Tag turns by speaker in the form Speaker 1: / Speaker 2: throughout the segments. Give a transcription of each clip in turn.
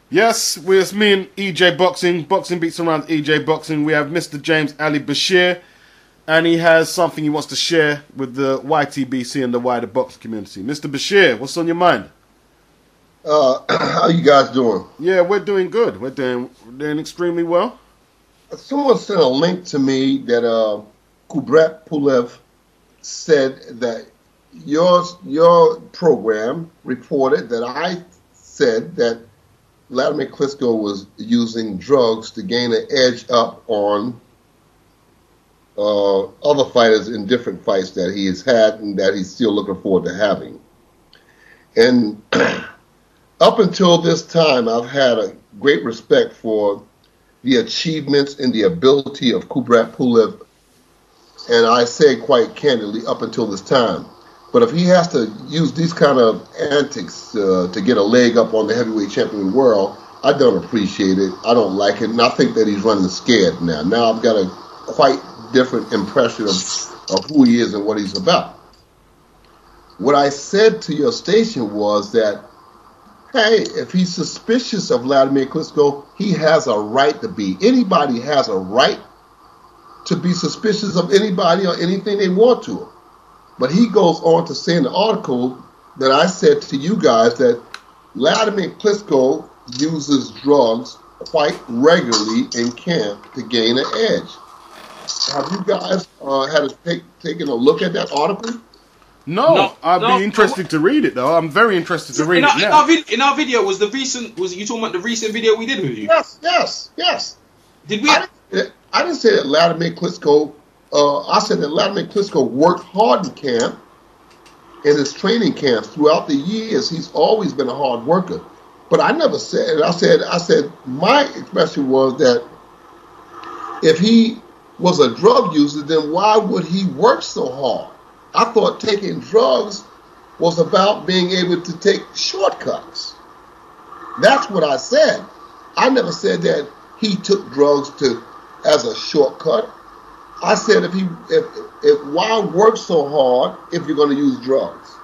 Speaker 1: Yes, it's me and EJ Boxing. Boxing beats around EJ Boxing. We have Mr. James Ali Bashir, and he has something he wants to share with the YTBC and the wider boxing community. Mr. Bashir, what's on your mind?
Speaker 2: How you guys doing?
Speaker 1: Yeah, we're doing good. We're doing extremely well.
Speaker 2: Someone sent a link to me that Kubrat Pulev said that your program reported that I said that Wladimir Klitschko was using drugs to gain an edge up on other fighters in different fights that he has had and that he's still looking forward to having. And up until this time, I've had a great respect for the achievements and the ability of Kubrat Pulev, and I say quite candidly, up until this time. But if he has to use these kind of antics to get a leg up on the heavyweight champion of the world, I don't appreciate it. I don't like it, and I think that he's running scared now. Now I've got a quite different impression of who he is and what he's about. What I said to your station was that, hey, if he's suspicious of Wladimir Klitschko, he has a right to be. Anybody has a right to be suspicious of anybody or anything they want to. But he goes on to say in the article that I said to you guys that Wladimir Klitschko uses drugs quite regularly in camp to gain an edge. Have you guys taken a look at that article?
Speaker 1: No, I'd be interested to read it though. I'm very interested to read it now.
Speaker 3: In our video, was you talking about the recent video we did with you?
Speaker 2: Yes.
Speaker 3: Did we?
Speaker 2: I didn't say that Wladimir Klitschko. I said that Wladimir Klitschko worked hard in camp, in his training camps throughout the years. He's always been a hard worker. But I never said. I said my expression was that if he was a drug user, then why would he work so hard? I thought taking drugs was about being able to take shortcuts. That's what I said. I never said that he took drugs as a shortcut. I said if why work so hard if you're going to use drugs?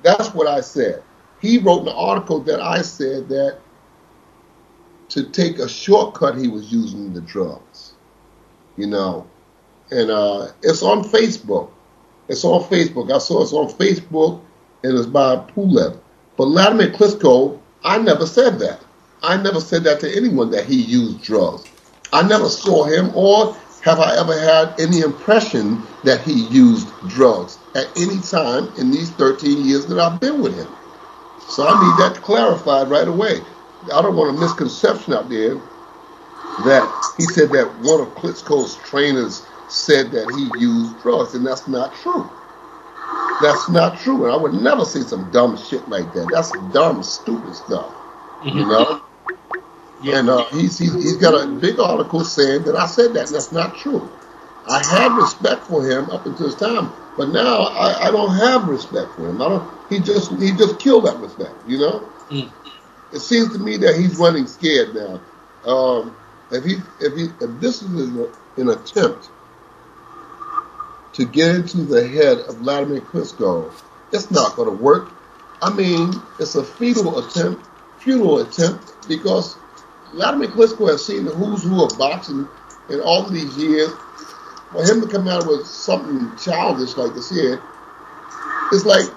Speaker 2: That's what I said. He wrote in the article that I said that to take a shortcut he was using the drugs, and it's on Facebook. It's on Facebook. I saw it's on Facebook, and it's by Poulev. But Wladimir Klitschko, I never said that. I never said that to anyone that he used drugs. I never saw him, or have I ever had any impression that he used drugs at any time in these 13 years that I've been with him. So I need that clarified right away. I don't want a misconception out there that he said that one of Klitschko's trainers said that he used drugs, and that's not true. That's not true, and I would never say some dumb shit like that. That's dumb, stupid stuff, Yeah. And he's got a big article saying that I said that, and that's not true. I had respect for him up until this time, but now I don't have respect for him. He just killed that respect, It seems to me that he's running scared now. If this is an attempt to get into the head of Wladimir Klitschko, it's not going to work. I mean, it's a futile attempt because Wladimir Klitschko has seen the who's who of boxing in all of these years. For him to come out with something childish like this here, it's like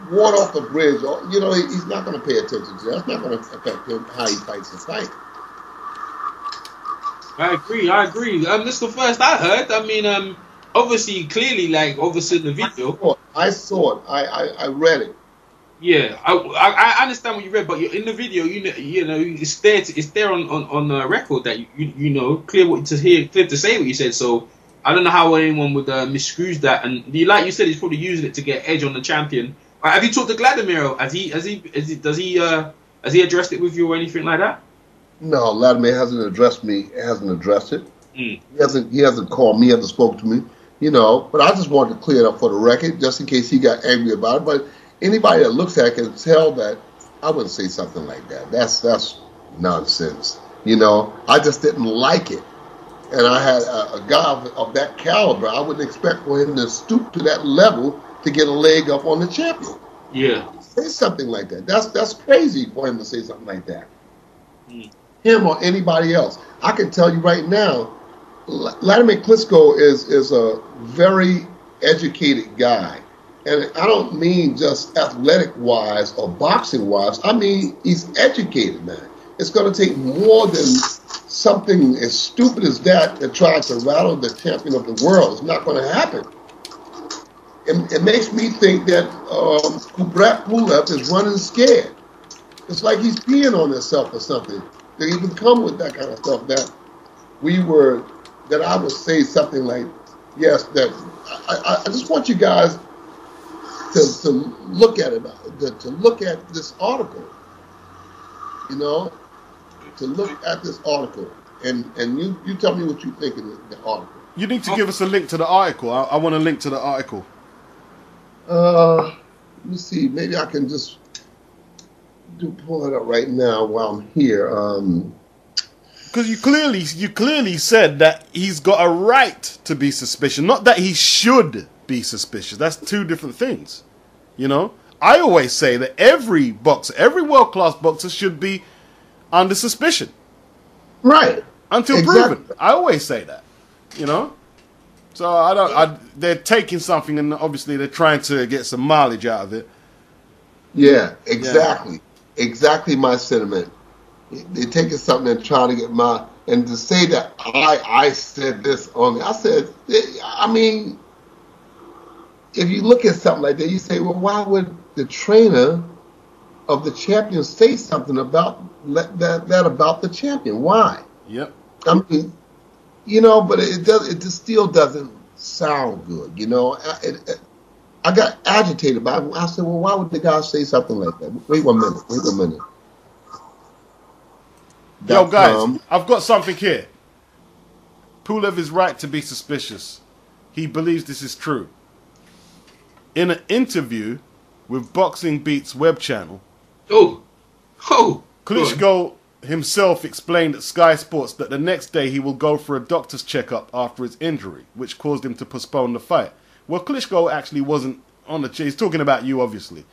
Speaker 2: water off the bridge. He's not going to pay attention to that. That's not going to affect him how he fights the fight.
Speaker 3: I agree. This is the first I heard. I mean, obviously, clearly, obviously in the video.
Speaker 2: I saw it. I read it.
Speaker 3: Yeah, I understand what you read, but in the video, it's there on the record that clear to say what you said. So I don't know how anyone would misconstrue that. And like you said, he's probably using it to get edge on the champion. Have you talked to Vladimir? Has he addressed it with you or anything like that?
Speaker 2: No, Vladimir hasn't addressed me. Hasn't addressed it. He hasn't called me. Hasn't spoken to me. But I just wanted to clear it up for the record, just in case he got angry about it. But anybody that looks at it can tell that I wouldn't say something like that. That's nonsense. I just didn't like it. And I had a guy of that caliber. I wouldn't expect for him to stoop to that level to get a leg up on the champion.
Speaker 3: Yeah.
Speaker 2: say something like that. That's crazy for him to say something like that.
Speaker 3: Mm.
Speaker 2: Him or anybody else. I can tell you right now, Wladimir Klitschko is a very educated guy. And I don't mean just athletic-wise or boxing-wise. I mean he's educated, man. It's going to take more than something as stupid as that tries to rattle the champion of the world. It's not going to happen. It makes me think that Kubrat Pulev is running scared. It's like he's peeing on himself or something. That he would come with that kind of stuff. That I would say something like, yes, that I just want you guys to look at it, to look at this article. You know, to look at this article, and you tell me what you think of the article.
Speaker 1: You need to give us a link to the article. I want a link to the article.
Speaker 2: Let me see. Maybe I can just pull it up right now while I'm here.
Speaker 1: Because you clearly said that he's got a right to be suspicious, not that he should be suspicious. That's two different things. You know, I always say that every boxer, every world-class boxer should be under suspicion.
Speaker 2: Right.
Speaker 1: Until proven. I always say that. You know? So they're taking something and obviously they're trying to get some mileage out of it.
Speaker 2: Yeah, exactly. Yeah. Exactly my sentiment. They're taking something and trying to get and to say that I said this on I said, I mean, if you look at something like that, you say, well, why would the trainer of the champion say something about that about the champion? Why?
Speaker 1: Yep.
Speaker 2: I mean, you know, but it just still doesn't sound good. You know, I got agitated by it. I said, well, why would the guy say something like that? Wait one minute.
Speaker 1: Yo, guys, I've got something here. Poulev is right to be suspicious. He believes this is true. In an interview with Boxing Beat's web channel, Klitschko himself explained at Sky Sports that the next day he will go for a doctor's checkup after his injury, which caused him to postpone the fight. Well, Klitschko actually wasn't on the chair. He's talking about you, obviously.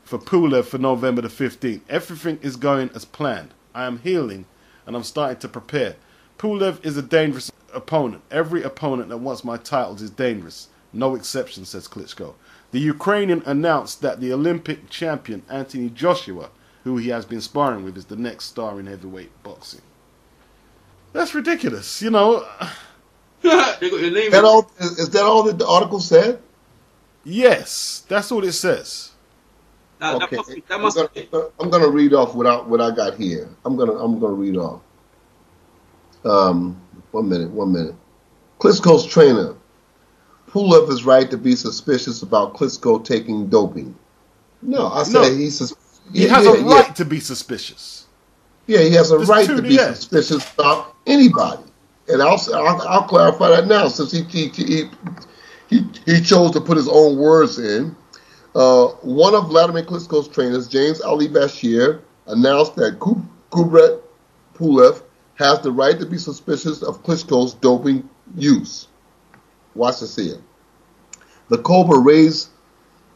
Speaker 1: For Poulev for November the 15th. Everything is going as planned. I am healing and I'm starting to prepare. Poulev is a dangerous opponent. Every opponent that wants my titles is dangerous. No exception, says Klitschko. The Ukrainian announced that the Olympic champion Anthony Joshua, who he has been sparring with, is the next star in heavyweight boxing. That's ridiculous, you know.
Speaker 3: They got your name.
Speaker 2: Is that all that the article said?
Speaker 1: Yes, that's what it says.
Speaker 2: Okay, I'm gonna read off what I got here. I'm gonna read off. 1 minute. Klitschko's trainer. Poulev is right to be suspicious about Klitschko taking doping. No, I said he
Speaker 1: has a right to be suspicious.
Speaker 2: Yeah, he has a right to be suspicious about anybody. And I'll clarify that now, since he chose to put his own words in. One of Vladimir Klitschko's trainers, James Ali Bashir, announced that Kubrat Pulev has the right to be suspicious of Klitschko's doping use. Watch this here. The Cobra raised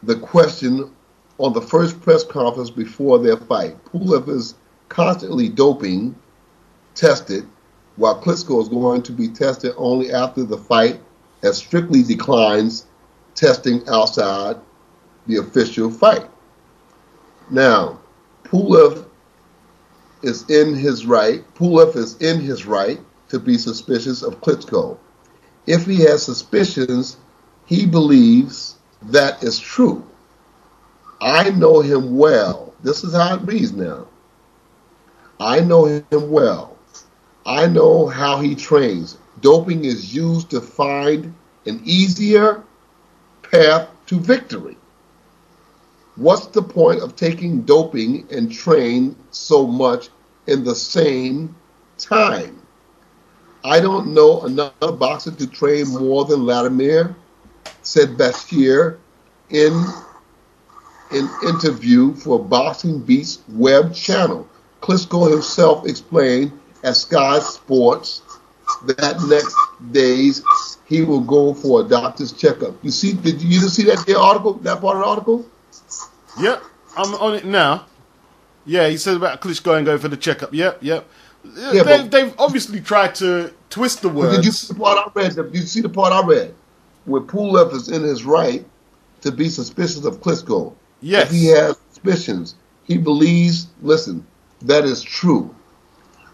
Speaker 2: the question on the first press conference before their fight. Poulev is constantly doping tested, while Klitschko is going to be tested only after the fight, as strictly declines testing outside the official fight. Now, Poulev is in his right to be suspicious of Klitschko. If he has suspicions, he believes that is true. I know him well. This is how it reads now. I know him well. I know how he trains. Doping is used to find an easier path to victory. What's the point of taking doping and train so much in the same time? I don't know another boxer to train more than Vladimir, said Bashir in an interview for Boxing Beat's web channel. Klitschko himself explained at Sky Sports that next days he will go for a doctor's checkup. You see, did you see that article, that part of the article?
Speaker 1: Yep, I'm on it now. Yeah, he says about Klitschko and going for the checkup. Yep.
Speaker 2: Yeah,
Speaker 1: They've obviously tried to twist the words.
Speaker 2: Did you see the part I read? Did you see the part I read? Where Poulev is in his right to be suspicious of Klitschko.
Speaker 1: Yes.
Speaker 2: If he has suspicions, he believes, listen, that is true.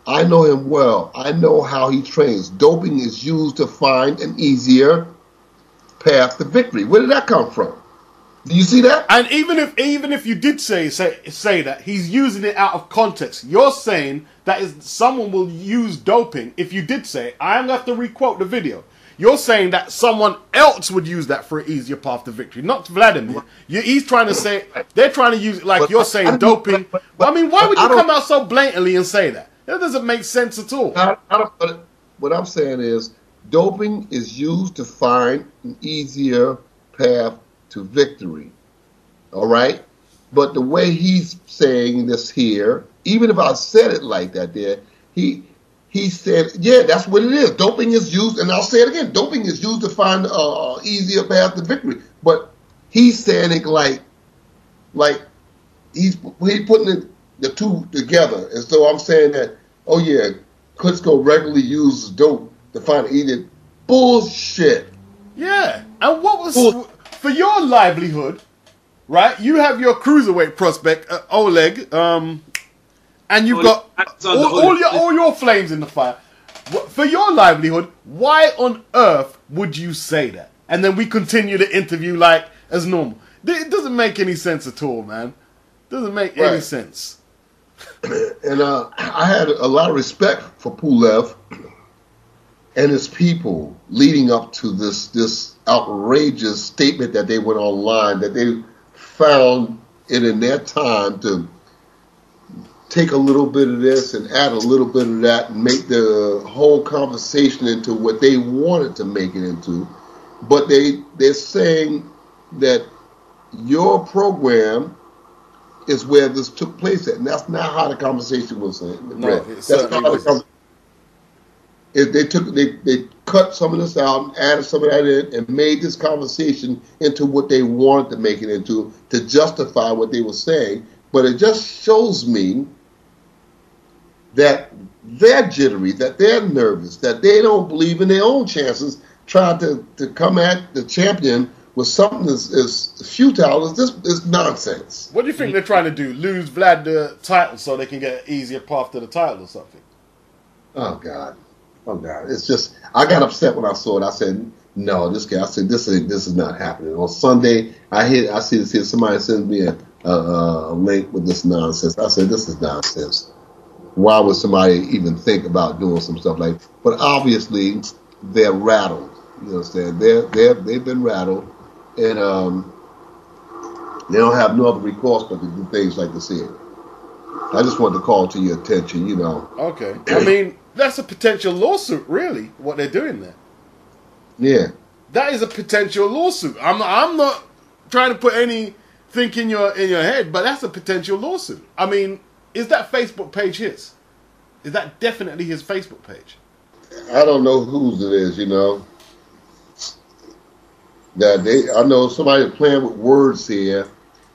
Speaker 2: I know him well. I know how he trains. Doping is used to find an easier path to victory. Where did that come from? Do you see that?
Speaker 1: And even if you did say that, he's using it out of context. You're saying that is someone will use doping. If you did say it, I'm going to have to requote the video. You're saying that someone else would use that for an easier path to victory, not Vladimir. He's trying to say, they're trying to use it like you're saying doping. I mean, why would you come out so blatantly and say that? That doesn't make sense at all.
Speaker 2: What I'm saying is, doping is used to find an easier path to victory. All right? But the way he's saying this here, even if I said it like that there, he said, yeah, that's what it is. Doping is used, and I'll say it again, doping is used to find an easier path to victory. But he's saying it like he's putting the two together. And so I'm saying that, oh yeah, Klitschko regularly uses dope to find easier. Bullshit.
Speaker 1: Yeah. And what was, for your livelihood, right, you have your cruiserweight prospect, Oleg, and you've got all your flames in the fire. For your livelihood, why on earth would you say that? And then we continue the interview like as normal. It doesn't make any sense at all, man. Doesn't make any sense.
Speaker 2: And I had a lot of respect for Poulev and his people leading up to this outrageous statement that they went online, that they found it in their time to take a little bit of this and add a little bit of that and make the whole conversation into what they wanted to make it into. But they're saying that your program is where this took place at, and that's not how the conversation was read.
Speaker 1: No,
Speaker 2: that's not how the they cut some of this out and added some of that in and made this conversation into what they wanted to make it into to justify what they were saying. But it just shows me that they're jittery, that they're nervous, that they don't believe in their own chances, trying to come at the champion with something as futile as this is nonsense.
Speaker 1: What do you think they're trying to do? Lose Vlad the title so they can get an easier path to the title or something?
Speaker 2: Oh God. Oh God. It's just, I got upset when I saw it. I said, no, this guy, I said, this is not happening. On Sunday, I see this here, somebody sends me a link with this nonsense. I said, this is nonsense. Why would somebody even think about doing some stuff like that? But obviously, they're rattled. You understand? They've been rattled, and they don't have no other recourse but to do things like this here. I just wanted to call to your attention, you know.
Speaker 1: Okay. I mean, that's a potential lawsuit, really, what they're doing there.
Speaker 2: Yeah.
Speaker 1: That is a potential lawsuit. I'm not trying to put anything in your head, but that's a potential lawsuit. I mean, is that Facebook page his? Is that definitely his Facebook page?
Speaker 2: I don't know whose it is, you know. I know somebody playing with words here,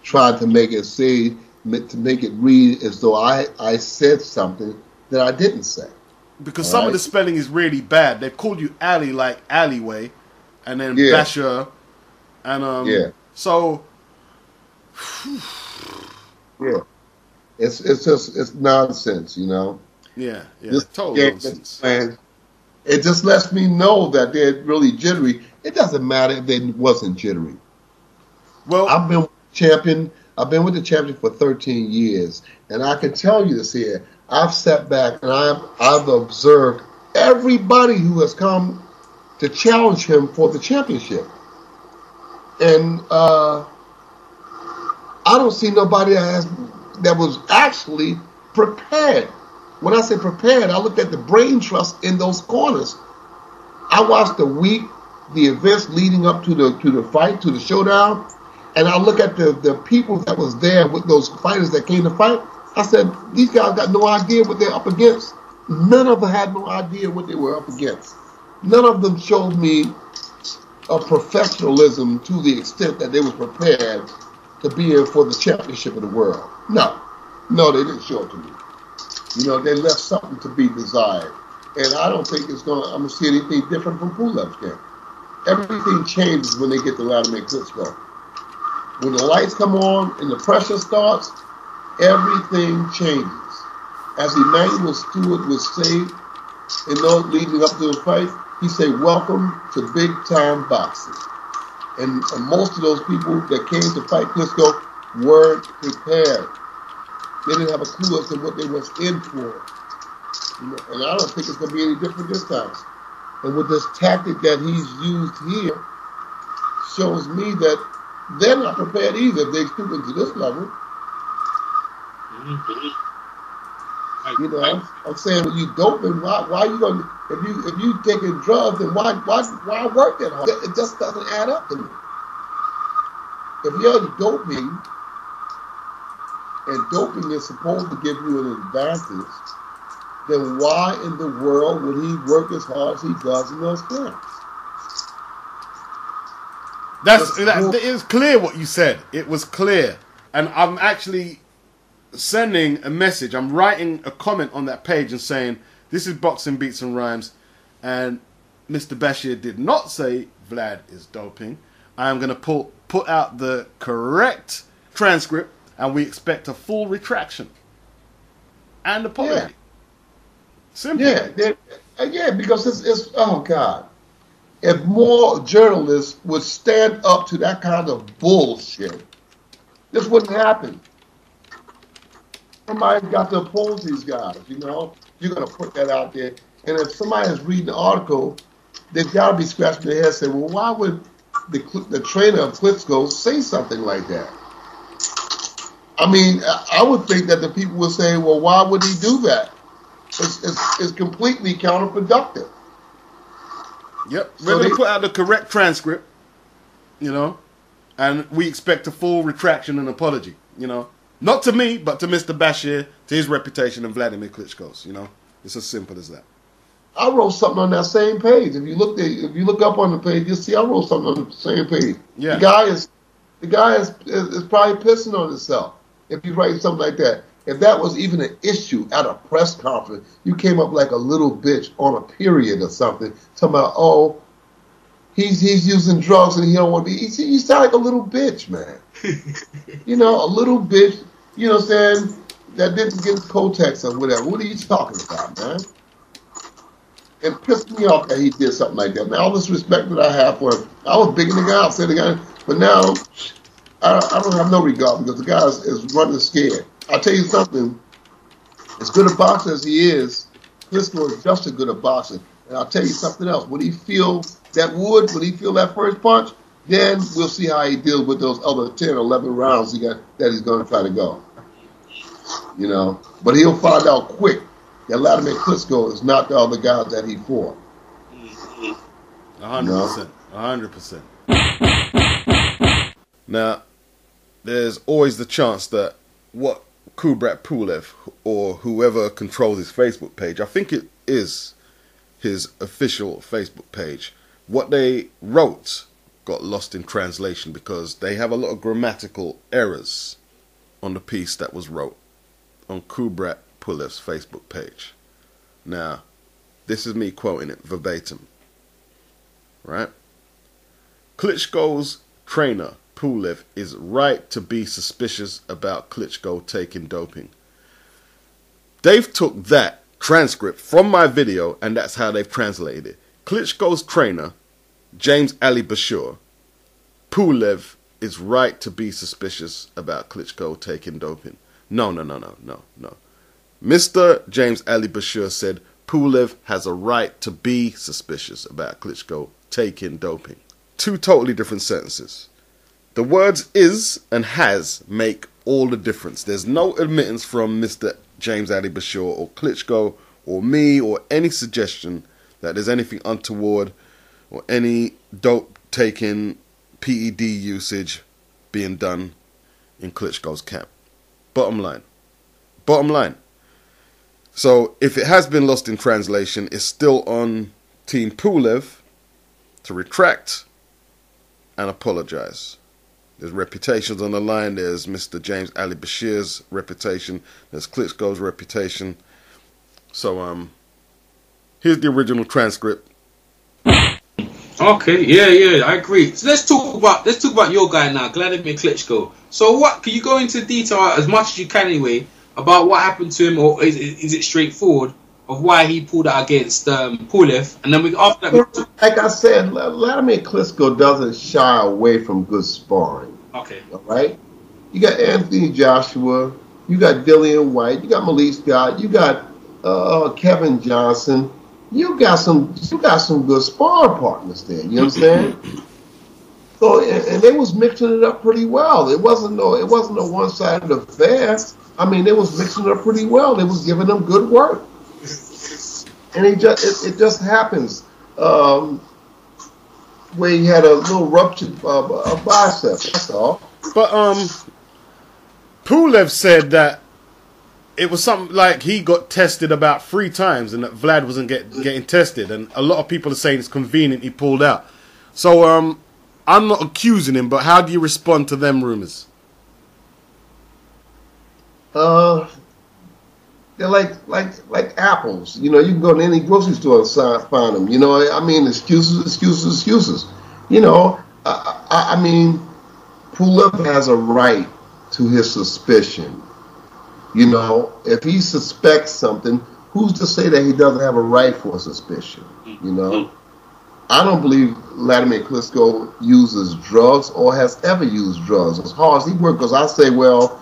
Speaker 2: trying to make it read as though I said something that I didn't say.
Speaker 1: Because some of the spelling is really bad. They've called you Ali like alleyway, and then Bashir, and so
Speaker 2: yeah, it's nonsense, you know.
Speaker 1: Yeah,
Speaker 2: this
Speaker 1: total nonsense.
Speaker 2: It just lets me know that they're really jittery. It doesn't matter if they wasn't jittery.
Speaker 1: Well,
Speaker 2: I've been with the champion for 13 years, and I can tell you this here. I've sat back and I've observed everybody who has come to challenge him for the championship, and I don't see nobody that was actually prepared. When I say prepared, I looked at the brain trust in those corners. I watched the events leading up to the fight, to the showdown, and I look at the people that was there with those fighters that came to fight. I said, these guys got no idea what they're up against. None of them had no idea what they were up against. None of them showed me a professionalism to the extent that they were prepared to be in for the championship of the world. No, they didn't show it to me. You know, they left something to be desired. And I don't think I'm going to see anything different from Poulev's camp. Everything changes when they get to Wladimir Klitschko. When the lights come on and the pressure starts, everything changes. As Emmanuel Stewart would say, leading up to the fight, he said, "Welcome to big time boxing." And most of those people that came to fight Klitschko weren't prepared. They didn't have a clue as to what they was in for. You know, and I don't think it's going to be any different this time. And with this tactic that he's used here, shows me that they're not prepared either if they stoop into this level. You know, I'm saying when you doping, why you going to, if you taking drugs, then why work that hard? It just doesn't add up to me. If you're doping, and doping is supposed to give you an advantage, then why in the world would he work as hard as he does in those camps?
Speaker 1: It is clear what you said. It was clear. And I'm actually sending a message. I'm writing a comment on that page and saying, this is Boxing Beats and Rhymes, and Mr. Bashir did not say Vlad is doping. I am going to put out the correct transcript, and we expect a full retraction and apology.
Speaker 2: Yeah.
Speaker 1: Simple.
Speaker 2: Yeah, because it's oh God. If more journalists would stand up to that kind of bullshit, this wouldn't happen. Somebody's got to oppose these guys, you know? You're going to put that out there. And if somebody is reading the article, they've got to be scratching their head and say, well, why would the trainer of Klitschko say something like that? I mean, I would think that the people would say, well, why would he do that? It's completely counterproductive.
Speaker 1: Yep, we're going to put out the correct transcript, you know, and we expect a full retraction and apology, you know. Not to me, but to Mr. Bashir, to his reputation, and Vladimir Klitschko's, you know. It's as simple as that.
Speaker 2: I wrote something on that same page. If you look up on the page, you'll see I wrote something on the same page.
Speaker 1: Yeah.
Speaker 2: The guy is probably pissing on himself if you write something like that. If that was even an issue at a press conference, you came up like a little bitch on a period or something, talking about, oh, he's using drugs and he don't want to be. You sound like a little bitch, man. You know, a little bitch, you know what I'm saying, that didn't get Kotex or whatever. What are you talking about, man? It pissed me off that he did something like that. Now, all this respect that I have for him, I was bigging the guy out, saying the guy, but now I don't have no regard because the guy is running scared. I'll tell you something, as good a boxer as he is, Klitschko is just as good a boxer. And I'll tell you something else. When he feel that first punch, then we'll see how he deals with those other 10 or 11 rounds that he's going to try to go. You know, but he'll find out quick that Wladimir Klitschko is not the other guys that he fought.
Speaker 1: 100%. 100%. Now, there's always the chance that what Kubrat Pulev or whoever controls his Facebook page, I think it is his official Facebook page, what they wrote got lost in translation because they have a lot of grammatical errors on the piece that was wrote on Kubrat Pulev's Facebook page. Now, this is me quoting it verbatim. Right? Klitschko's trainer, Poulev, is right to be suspicious about Klitschko taking doping. They've took that transcript from my video and that's how they've translated it. Klitschko's trainer, James Ali Bashir, Poulev is right to be suspicious about Klitschko taking doping. No. Mr. James Ali Bashir said Poulev has a right to be suspicious about Klitschko taking doping. Two totally different sentences. The words is and has make all the difference. There's no admittance from Mr. James Ali Bashir or Klitschko or me or any suggestion that there's anything untoward or any dope-taking p.e.d. usage being done in Klitschko's camp. Bottom line. So if it has been lost in translation, it's still on Team Poulev to retract and apologize. There's reputations on the line. There's Mr. James Ali Bashir's reputation. There's Klitschko's reputation. So here's the original transcript.
Speaker 3: Okay, yeah, I agree. So let's talk about your guy now, Wladimir Klitschko. So what can you go into detail as much as you can anyway about what happened to him, or is it straightforward of why he pulled out against Poulev, and then after that
Speaker 2: like I said, Wladimir Klitschko doesn't shy away from good sparring.
Speaker 3: Okay.
Speaker 2: All right. You got Anthony Joshua, you got Dillian White, you got Malik Scott, you got Kevin Johnson. You got some good sparring partners there. You understand? So and they was mixing it up pretty well. It wasn't no one-sided affair. I mean, they was mixing it up pretty well. They was giving them good work. And it just happens where he had a little ruptured bicep. That's all.
Speaker 1: But Poulev said that it was something like he got tested about 3 times and that Vlad wasn't getting tested, and a lot of people are saying it's convenient he pulled out. So I'm not accusing him, but how do you respond to them rumors?
Speaker 2: They're like apples. You know, you can go to any grocery store and find them. You know, I mean, excuses. You know, I mean, Poulev has a right to his suspicion. You know, if he suspects something, who's to say that he doesn't have a right for a suspicion? You know, I don't believe Wladimir Klitschko uses drugs or has ever used drugs. As hard as he works, because I say, well,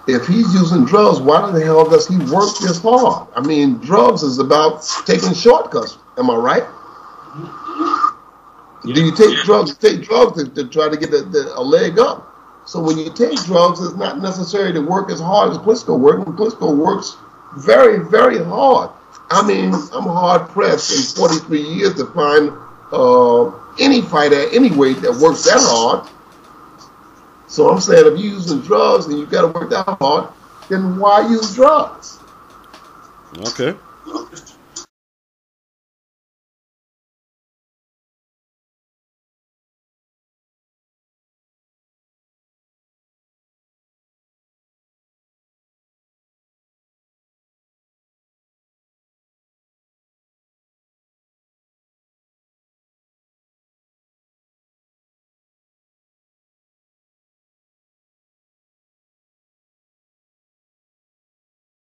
Speaker 2: if he's using drugs, why the hell does he work this hard? I mean, drugs is about taking shortcuts. Am I right? Yeah. Do you take drugs? You take drugs to try to get a leg up. So when you take drugs, it's not necessary to work as hard as Klitschko works. Klitschko works very, very hard. I mean, I'm hard pressed in 43 years to find any fighter at any weight that works that hard. So I'm saying, if you're using drugs and you've got to work that hard, then why use drugs?
Speaker 1: Okay.